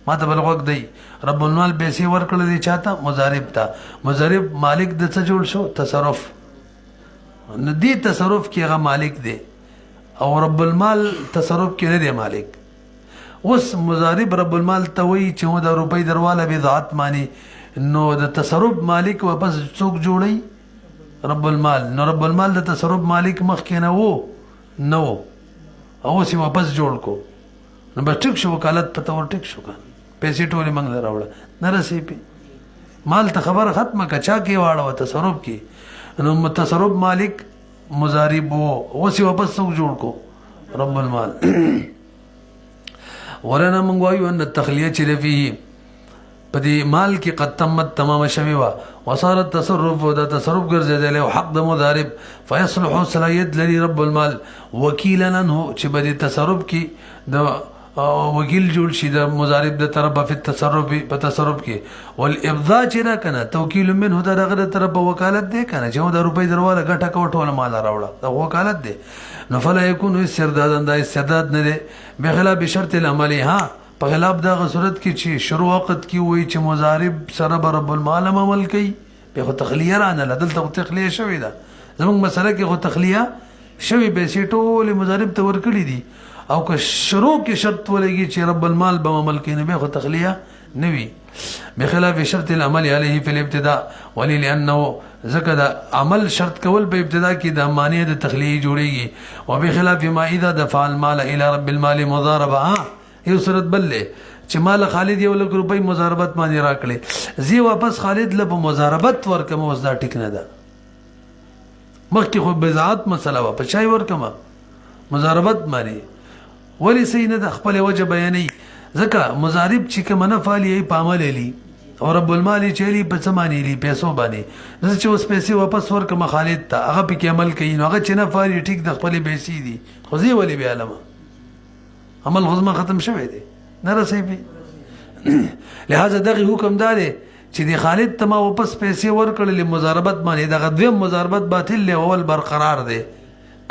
ما ته بل وخت دی رب المال پیسې ورکړلې چاته مضارب ته مضارب مالک د څه جوړ شو تصرف نو دې تصرف کې هغه مالک دی او رب المال تصرف کې نه دی مالک اوس مضارب رب المال ته وی چې د روپۍ درواله بضاعت معنی نو د تصرف مالک واپس څوک جوړي رب المال نو رب المال د تصرف مالک مخکې نه وو او سی واپس جوړ کو نو بس ټیک شو وکالت په تور ټیک شو کنه پیسې ټولې منګ راوړه نه رسې پی مال ته خبر ختمه کچا کې واړه تصرف کې نو تصرف مالک مضارب وو سی واپس څوک جوړ کو رب المال ورنه موږ وایو ان التخلیه چې فيه په دې مال کې قد تمت تمام شوی وا وصار التصرف دا تصرف ګرځیدل او حق د مضارب فيصلح صلاحیت لري رب المال وکیلا عنه چې په دې تصرف کې د وکیل جوړ شي د مضارب د طرف په تصرف کې والابضاء چې را کنه توکیل منه دا دغه طرف وکالت دی کنه چې د روپۍ درواله ګټه کوټول مال راوړه دا وکالت دی نو فلا يكون استرداد اندای استرداد نه دی بخلاف شرط العمل ها په خلاف دغه صورت کې چې شروع وخت کې وای چې مضارب سره رب المال عمل کوي به خو تخلیه رانه دلته خو تخلیه شوې ده زمونږ مسله کې خو تخلیه شوې پیسې ټولې مضارب ته ورکړي دي او که شروع کې شرط ولګي چې رب المال به عمل کوي نو به خو تخلیه نه وي بخلاف شرط العمل عليه في الابتداء ولي لانه ذکر دا عمل شرط کول په ابتدا کې د معنی د تخلیه جوړيږي وبخلاف ما اذا دفع المال الى رب المال مضاربه یو صورت بلله چې مال خالد یو لک روپۍ مضاربت باندې راکړي زی واپس خالد له مضاربت ورکم اوس دا ټیک نه ده مخکې خو بزاعت مسله وا په چای ورکم مضاربت مانی ولی سینه د خپل وجه بیانې ځکه مضارب چې کوم نه فعالی په عمل لی او رب المال چلی په سمانی لی پیسو باندې د چې اوس پیسې واپس ورکم خالد ته هغه په کې عمل کوي نو هغه چې نه فعالی ټیک د خپل پیسې دي خو زی ولی به علامه عمل غزما ختم شوی دی نه رسېږي لہذا دغه حکم دار چې د خالد ته ما واپس پیسې ورکړلې مضاربت باندې دغه دویم مضاربت باطل له اول برقرار دی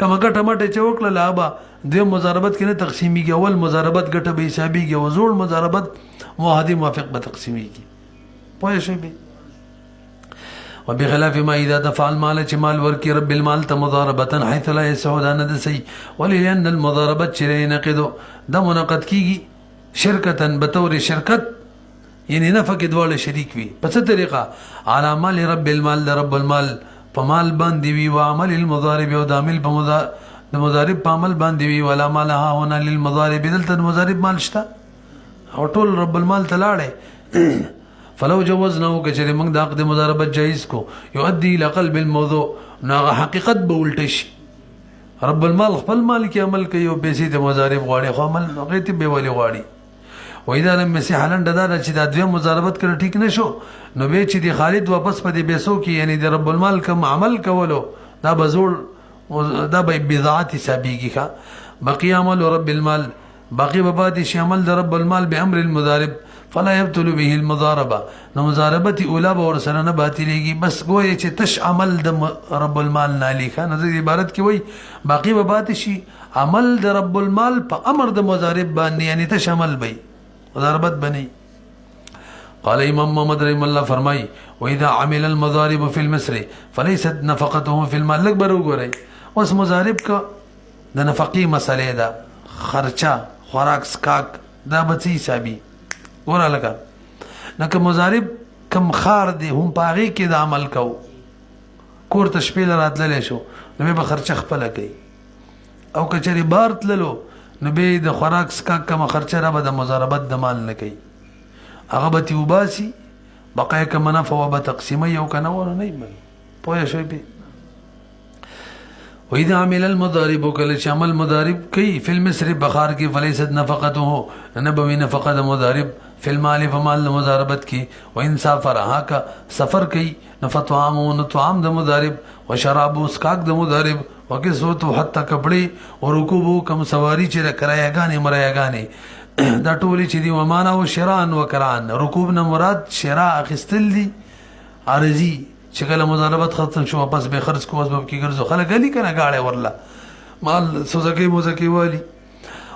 کما ګټه مټه چې وکړه لابا دویم مضاربت کې نه تقسیمیږي اول مضاربت ګټه به حسابيږي او زوړ مضاربت معاهده موافق به تقسیمیږي پوه شئ به وبخلاف ما اذا دفع المال چې مال ورکی رب المال ته مضاربه حيث لا يسعد ان دسي ولان المضاربه چې نقد د منقد کیږي شرکتا بطور شرکت یعنی نفع کې دواړه شریک وي په څه طریقه على مال رب المال د رب المال په مال باندې وی او عمل المضارب او د عامل په د مضارب په عمل باندې وی ولا مال ها هنا للمضارب دلته مضارب مال شته او ټول رب المال تلاړي فلو جوزناه کچره موږ د عقد مضاربت جایز کو يؤدي الى قلب الموضوع ناغه حقیقت به الټش رب المال خپل مال کې عمل کوي او پیسې د مضارب غواړي خو عمل هغه ته به ولي غواړي واذا لم يسح لند دا چې دا دوی مضاربت کړ ټیک نشو نو به چې د خالد واپس په دې پیسو کې یعنی د رب المال کوم عمل کولو دا بزول دا به بضاعت حسابيږي ښا بقي عمل رب المال باقي ببادي شي عمل د رب المال بامر المضارب فلا يبطل به المضاربه نو مضاربتي اوله به سره نه باطلېږي بس ګوي چې تش عمل د رب المال نه لیکه نه د عبارت کې وای باقي ببادي شي عمل د رب المال په امر د مضارب باندې یعنی تش عمل بي مضاربت بني قال امام محمد رحم الله فرمای واذا عمل المضارب في المصر فليست نفقته في المال لك برو ګورئ اوس مضارب کا د نفقي مسئله ده خرچه خوراک سکاک دا بچي حسابي ګوره لکه نکه مضارب کم خار دی هم پاغي کې د عمل کو کور تشپیل راتللی شو نو به خرچه خپل کوي او کچري بار تللو نو به د خوراک سکاک کم خرچه را به د مضاربت د مال نه کوي هغه به تیوباسي بقای کم نفع و به تقسیمه یو کنه ور نه ایمن پوه شوي به واذا عمل المضارب کله چې عمل مضارب کوي فی المصر بخار کې فلیست نفقته نبوي نفقه د مضارب فی المال فمال مضاربت کی وان سافر هاکا سفر کوي نفطعام و طعام د مضارب وشراب اسکاک د مضارب وکسوت حتی کپڑے او رکوب کم سواری چې کرایګانې مرایګانې دا ټولي چې دی ومانه او شران وکران رکوب نه مراد شراء اخستل دي عارضی چې کله مضاربت ختم شو واپس به خرج کو اسباب کې ګرځو خلک غلي کنه گاړه ورلا مال سوزکی موزکی والی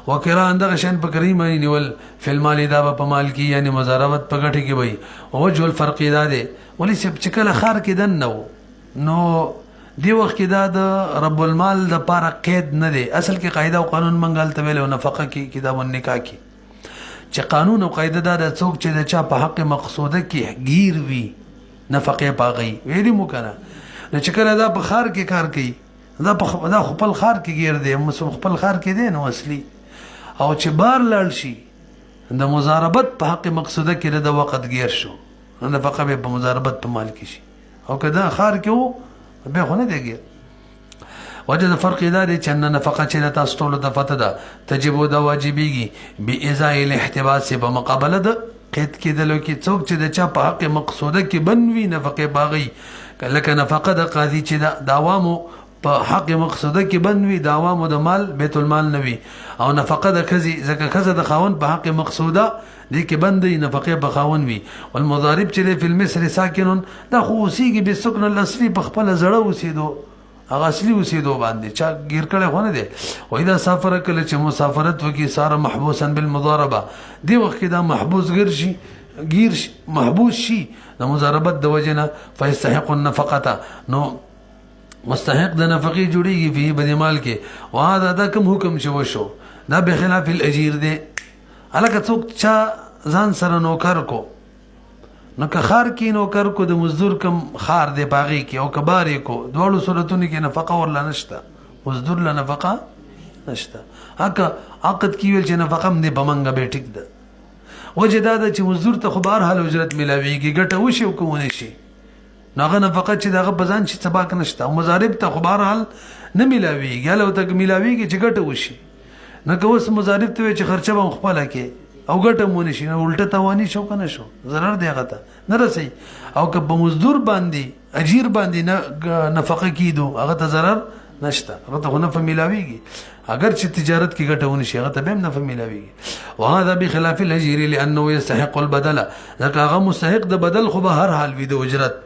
وکران دغه شین په کریم نیول فل مال دا په مال کې یعنی مضاربت په غټي کې وي او وجه الفرق دا دی ولی چې کله خار کې دن نو دی وخت کې دا د رب المال د پاره قید نه دی اصل کې قاعده او قانون منګال ته ویلو نفقه کې کتاب النکاح کې چې قانون او قاعده دا د څوک چې د چا په حق مقصوده کې گیر وي نفقه پاغي ویلی مو کنه نو چې کله دا په خار کې کار کوي دا خپل خار کې گیر دی خپل خار کې دی نو اصلي او چې بار لاړ شي د مضاربت په حق مقصوده کې د وخت گیر شو نفقه به په مضاربت په مال کې شي او کدا خار کې وو به خو نه دیږي وجد فرق دار چې ان نفقه چې تاسو ټول د فتدا تجب د واجبېږي بإزاء الاحتباس په مقابله د قید کېدلو کې څوک چې د چا په حق مقصوده کې بنوي نفقه باغی لکه نفقه د قاضي چې د عوامو په حق مقصوده کې بنوي د عوامو د مال بیت المال نوي او نفقه د کزي زکه کزه د خاون په حق مقصوده دي کې بندي نفقه په خاون وي والمضارب چې په المصر ساکنون دا خو اوسېږي به سکن الاصلي په خپل زړه اوسېدو هغه اصلي اوسېدو باندې چا گیر کړي خو نه دي او اذا سافر کله چې مسافرت وکي ساره محبوسا بالمضاربه دی وخت کې دا محبوس ګرځي گیر محبوس شي د مضاربت د وجنه فیستحق النفقه نو مستحق د نفقې جوړیږي په بدی مال کې وهذا دا کوم حکم شو شو دا بخلاف الاجیر دی الکه څوک چا ځان سره نوکر کو نو که خار کې نوکر کو د مزدور کم خار دی باغی کې او کبار کو دوړو صورتونو کې نفقه ورلا نشته مزدور له نفقه نشته هغه عقد کې ویل چې نفقه هم دې بمنګه به ټیک ده وجه دا چې مزدور ته خو بهر حال اجرت ملاويږي ګټه وشي او کوونه شي ناغه نفقه چې دغه بزان شي سباق نشته او مضارب ته خو بهر حال نه ملاويږي هله ته ملاويږي چې ګټه وشي نه کوس مضارب ته چې خرچه به خپل کې او ګټه مونږ شي نو الټه توانی شو کنه شو ضرر دی هغه ته نه رسي او که په مزدور باندې اجیر باندې نفقه کیدو هغه ته ضرر نشته هغه ته نه فمیلاویږي اگر چې تجارت کې ګټه ونشي هغه ته به نه فمیلاویږي وهذا بخلاف الاجير لانه يستحق البدل ځکه هغه مستحق د بدل خو به هر حال وي د اجرت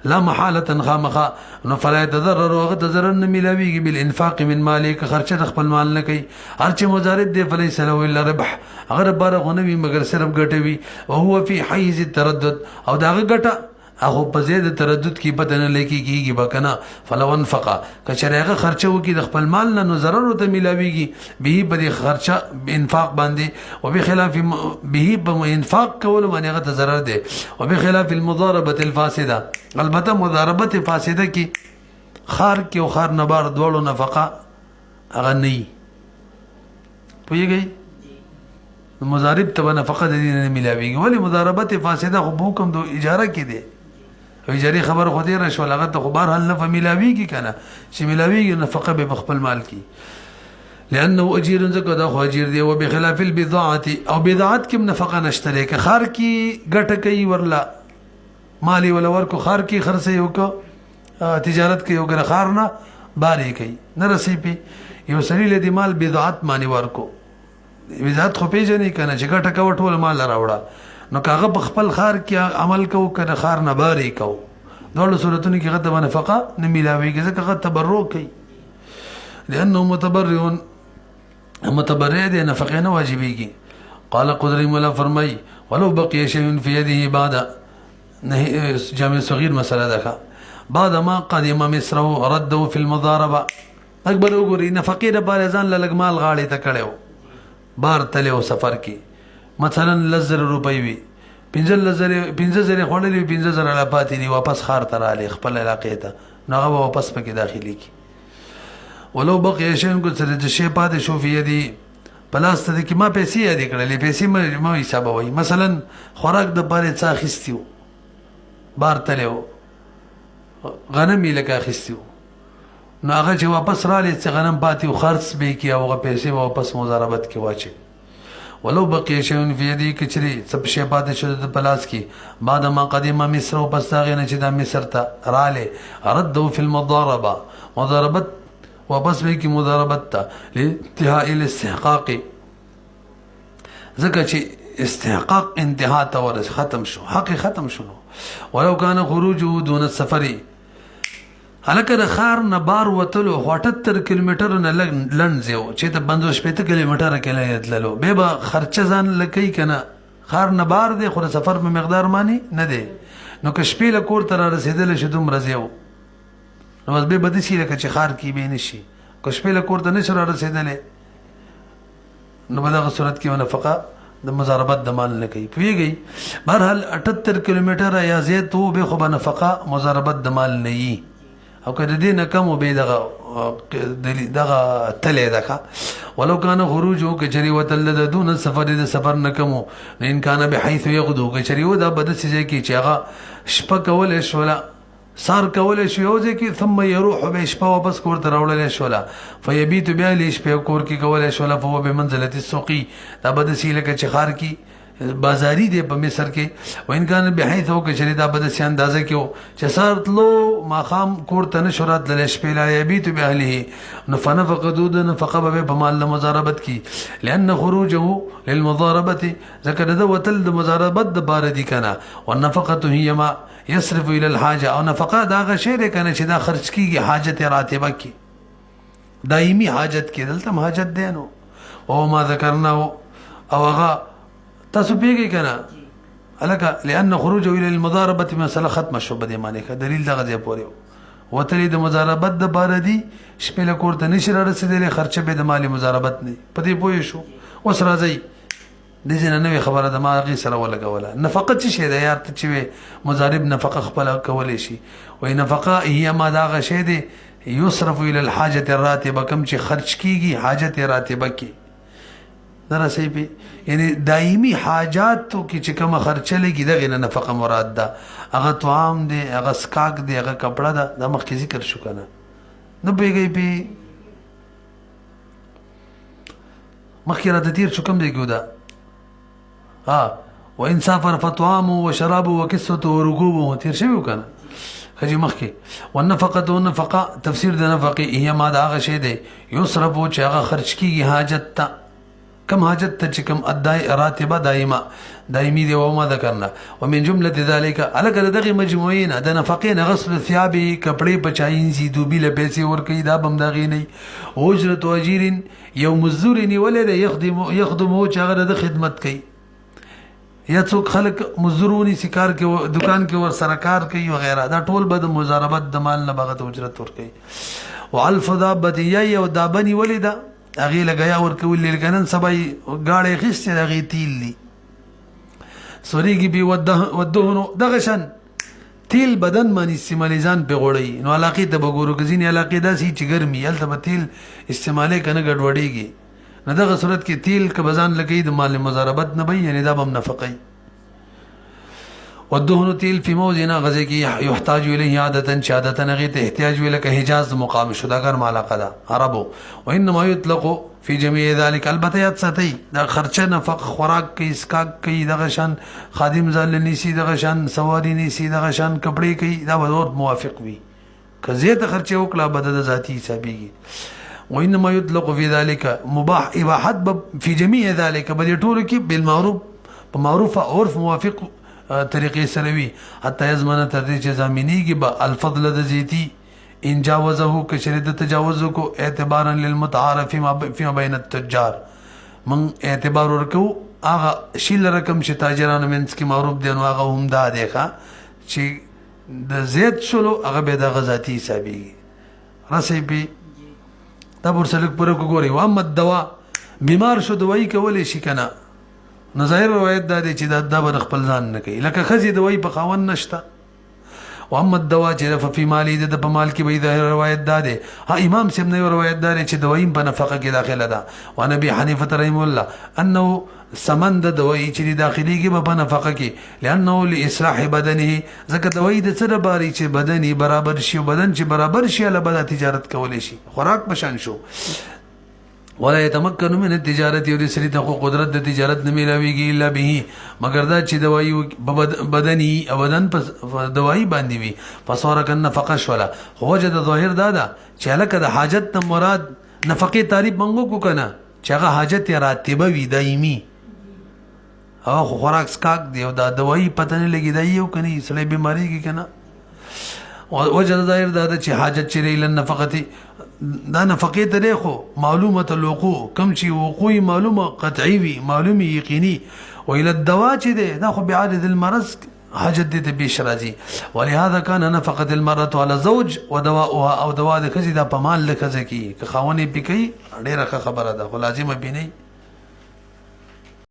لا محاله خامخا نو فلا يتضرر هغه ته ضرر نه ملاویږي بالانفاق من مالک خرچه د خپل مال نه کوي هر چې مضارب دی فليس له الا ربح اگر بار غنوي مگر صرف ګټه وي او هو في حيز التردد او داغه ګټه هغه په زید تردد کې بدن لیکيږي بکنه فلو انفقا کچریغه خرچه وکي د خپل مال نه ضرر ته ملاويږي به په خرچه انفاق باندې او بخلاف به په انفاق کول باندې هغه ضرر دی او بخلاف المضاربه الفاسده البته مضاربه فاسده کې خار کې او خار نبار دوړو نفقه هغه نه پويږي مضارب ته نفقه د دې نه ملاويږي ولی مضاربه فاسده خو حکم د اجاره کې دی اجاری خبر خو دې راشو لغت خو بهر حل نه ملاويږي کنه چې ملاويږي نفقه به خپل مال کې لانه اجير زکه دا خو اجير دی او بخلاف البضاعه او بضاعت کې نفقه نشته لکه خار کې ګټه کوي ورلا مالی ولا ورکو خار کې خرڅه یو کو تجارت کې یو ګره خار نه باري کوي نه رسي پی یو سړي له دې مال بضاعت معنی ورکو بضاعت خو پیژنې کنه چې ګټه کوي ټول مال راوړه نو کاغه په خپل خار کې عمل کو کنه خار نه باري کو دغه صورتونو کې غته نفقه نه ملاويږي ځکه غته تبرع کوي لانه متبرع دي نفقه نه واجبيږي قال قدري مولا فرمای ولو بقي شيء في يده بعد نه جامع صغير مساله ده بعد ما قدم مصر رده في المضاربه اکبر وګوري نفقه د بارزان لګمال غاړي ته کړو بار تلو سفر کې مثلا 1000 روپۍ وي 15000 خړلې 15000 لا پاتې دي واپس خار تر علي خپل علاقې ته نو هغه واپس پکې داخلي کی ولو بقي شيء کو سره د شی پاتې شو فيه دي پلاس ته کې ما پیسې یاد کړلې پیسې ما حساب وای مثلا خوراک د بارې څا خستیو بار تلو غنمې لکه خستیو نو هغه چې واپس را لې څنګه غنم پاتې او خرڅ به کی او پیسې واپس مضاربت کې واچي ولو بقي شيء في يدي کچري سب شی پاتې شو د پلاس کې بعد ما قدم مصر او پس هغه نه چې د مصر ته رااله رده في المضاربه مضاربت واپس به کی مضاربت ته لانتهاء الاستحقاق ځکه چې استحقاق انتها ته ورس ختم شو حق ختم شو ولو كان خروجه دون السفر هلکه د خار نه بار وتلو 78 کیلومتر نه لنځو چې ته 50 کیلومتر کې لرلو به خرچه ځان لکې کنه خار نه بار دی خو سفر په مقدار مانی نه دی نو که شپې له کور تر رسیدل شدوم رزیو نو بس به بده شي لکه چې خار کې به نشي که شپې له کور ته نشي رسیدل نو په دغه صورت کې نفقه د مضاربت د مال نه کوي پیږي بهرحال 78 کیلومتر یا زیات تو به خو نفقه مضاربت د مال نه وي او کله دې نه کم به دغه تله دغه ولو كان خروجه كجري وتل دون السفر د سفر نه کم ان كان بحيث يغدو كجري ودا بد سي کې چې هغه شپه کول شولا سار کول شو یوځي کې ثم يروح به شپه واپس کور ته راوړل شولا فيبيت بیا لې شپه کور کې کول شولا فهو بمنزله السوقي دا بد سي لکه چې خار کې بازاری دی په مصر کې وان کان بحيث او کچری دا بد سي اندازه کې چې سارتلو ماخام کور ته نشرات لش پیلا یبیت به اهله نفنفق دود نفقه به مال مضاربت کې لان خروجه للمضاربه ذکر د وتل د مضاربت د بار دي کنه والنفقه هي ما يصرف الى الحاجه او نفقه دا غشیر کنه چې دا خرج کیږي حاجت راتبه کې دایمي حاجت کې دلته حاجت دی نو او ما ذکرنا او هغه تاسو پیږي کنه الکه لأن خروج الى المضاربه مسله ختم شو بده معنی کا دلیل دغه ځای پورې وتلی د مضاربت د بار دی شپې له کور ته نشر رسیدلې خرچه به د مالی مضاربت نه پدې پوه شو اوس راځي د ځینې نوې خبره د ما غي سره ولګوله نفقه څه شی ده یار ته چې مضارب نفقه خپل کولې شي وای نفقه هي ما دا غ شی دی یصرف الى الحاجه الراتبه کم چې خرج کیږي حاجت راتبه کې درا صحیح به یعنی دایمي حاجات کې چې کوم خرچه لګي دغه نفقه مراد ده هغه طعام دی هغه سکاک دی هغه کپڑا ده د مخکې ذکر شو کنه نو بیګي به مخکې را د تیر شو کوم دی ګودا وان سافر فطعام وشراب وكسوة وركوب تیر شوی کنه خجي مخکې والنفقه والنفقه تفسیر د نفقه هي ما دا هغه شی دی یصرف چې هغه خرج کیږي حاجت ته كم حاجت ته كم ادای راتبه دائمي دي وما ذكرنا ومن جمله ذلك الګ دغه مجموعین د نفقین غسل ثياب کپڑے بچاین زی دوبی له پیسې ور کوي دا بم دغې نه اجرت اجیر یو مزدور نی ولید يخدم چغه د خدمت کوي یا څوک خلک مزدورونی سکار کې دکان کې ور سرکار کوي وغیرہ دا ټول به د مضاربت د مال نه بغت اجرت ور کوي والف دابه یا دابنی ولیدا اغه لګیا ور کول لګنن سبای گاړې خسته دغه تیل دي سوريږي بي ودهنو دغه شان تیل بدن باندې استعماليزان په غوړی نو علاقه ته بګورو کزين علاقه داسي چې ګرمي ال ته تیل استعماله کنه ګډوډيږي نو دغه صورت کې تیل ک بزان لګي د مال مضاربت نه بي یعنی دا بم نفقي والدهن تیل في موزنا غزه کې يحتاج اليه عادة شهادة غيت احتياج الى كحجاز مقام شداگر مالقه ده عربو وانما يطلق في جميع ذلك البته ستي دا خرچه نفق خوراک کی اسکاک کی دغه شان خادم زال نيسي دغه شان سواري نيسي دغه شان کپڑے کی دا ضرورت موافق وي کزه ته خرچه وکړه بد ذاتي حسابيږي وانما يطلق في ذلك مباح اباحه في جميع ذلك بل ټول کې بالمعروف بمعروف عرف موافق طریقې سره وي حتی یزمنه تر دې چې زمینیږي به الفضل د زیتی ان جاوزه کشرد تجاوز کو اعتبارا للمتعارف فيما بين التجار من اعتبار ورکو هغه شیل رقم چې تاجرانو منځ کې معروف دي نو هغه هم دا دی چې د زیات شلو هغه به د غزاتی حسابي رسې به دا ورسلک پر وګوري و اما الدواء بیمار شو دوايي کولې شي کنه نظاهر روایت دا دی چې دا به خپل ځان نه کوي لکه خزي دوايي په خاون نشته واما الدواء چې په مالی د په مال کې به دا روایت دا دی ها امام سیم نه روایت دا دی چې دوايي په نفقه کې داخله ده او نبی حنیفه رحم الله انه سمند دوايي چې داخليږي په نفقه کې لانه لاصلاح بدنه زکه دوايي د سره باري چې بدني برابر شي بدن چې برابر شي له بد تجارت کولې شي خوراک بشان شو ولا يتمكن من التجارت یو د سری ته قدرت د تجارت نه ملاويږي الا به مگر دا چې دوايي بدني او بدن په دوايي باندې وي فصار کن نفقه شولا وجد ظاهر دادا چې لکه د حاجت مراد نفقه تعریف منغو کو کنه چې هغه حاجت راتبه وي دایمي او خوراک سکاک دی او دا دوايي پته نه لګي دی یو کني سړی بیماری کی کنه وجد ظاهر دادا چې حاجت چره ال نفقه دا نفقه ته خو معلومه الوقوع کم چې وقوع معلومه قطعي وي معلومه یقیني و الى الدواء چې ده دا خو بعدد المرض حاجت دې به شرازي ولهذا كان نفقه المراه على زوج ودواءها او دواء د خزي دا په مال لکه ځکه که خاوني پکې ډیره خبره ده خو لازمه بي نه